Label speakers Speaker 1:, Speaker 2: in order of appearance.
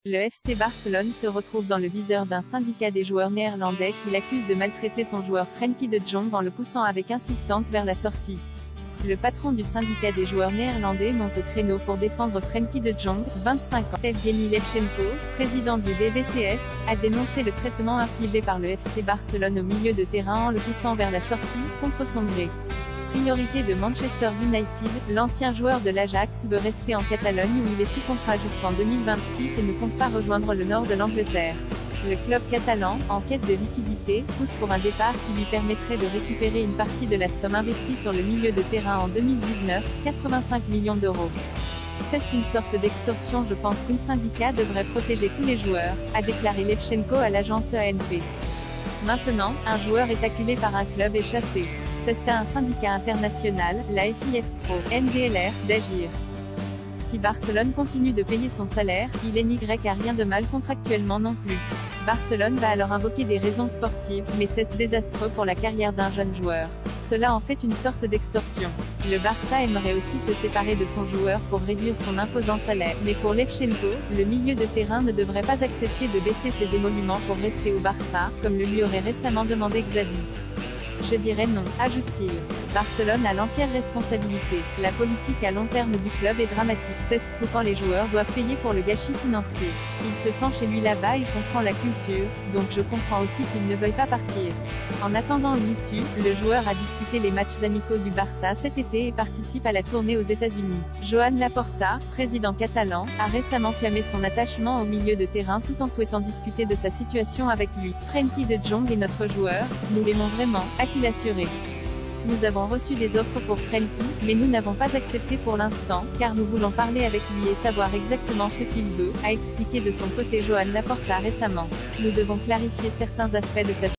Speaker 1: Le FC Barcelone se retrouve dans le viseur d'un syndicat des joueurs néerlandais qui l'accuse de maltraiter son joueur Frenkie de Jong en le poussant avec insistance vers la sortie. Le patron du syndicat des joueurs néerlandais monte au créneau pour défendre Frenkie de Jong, 25 ans. Evgeny Levchenko, président du BBCS, a dénoncé le traitement infligé par le FC Barcelone au milieu de terrain en le poussant vers la sortie, contre son gré. Priorité de Manchester United, l'ancien joueur de l'Ajax veut rester en Catalogne où il est sous contrat jusqu'en 2026 et ne compte pas rejoindre le nord de l'Angleterre. Le club catalan, en quête de liquidité, pousse pour un départ qui lui permettrait de récupérer une partie de la somme investie sur le milieu de terrain en 2019, 85 millions d'euros. C'est une sorte d'extorsion. Je pense qu'un syndicat devrait protéger tous les joueurs, a déclaré Levchenko à l'agence ANP. Maintenant, un joueur est acculé par un club et chassé. C'est à un syndicat international, la FIF Pro, NDLR, d'agir. Si Barcelone continue de payer son salaire, il n'y a rien de mal contractuellement non plus. Barcelone va alors invoquer des raisons sportives, mais c'est désastreux pour la carrière d'un jeune joueur. Cela en fait une sorte d'extorsion. Le Barça aimerait aussi se séparer de son joueur pour réduire son imposant salaire, mais pour Levchenko, le milieu de terrain ne devrait pas accepter de baisser ses émoluments pour rester au Barça, comme le lui aurait récemment demandé Xavi. Je dirais non, ajoute-t-il. Barcelone a l'entière responsabilité. La politique à long terme du club est dramatique. C'est fou quand les joueurs doivent payer pour le gâchis financier. Il se sent chez lui là-bas et comprend la culture, donc je comprends aussi qu'il ne veuille pas partir. En attendant l'issue, le joueur a disputé les matchs amicaux du Barça cet été et participe à la tournée aux États-Unis. Joan Laporta, président catalan, a récemment clamé son attachement au milieu de terrain tout en souhaitant discuter de sa situation avec lui. Frenkie de Jong est notre joueur, nous l'aimons vraiment, a-t-il assuré. Nous avons reçu des offres pour Frenkie, mais nous n'avons pas accepté pour l'instant, car nous voulons parler avec lui et savoir exactement ce qu'il veut, a expliqué de son côté Joan Laporta récemment. Nous devons clarifier certains aspects de cette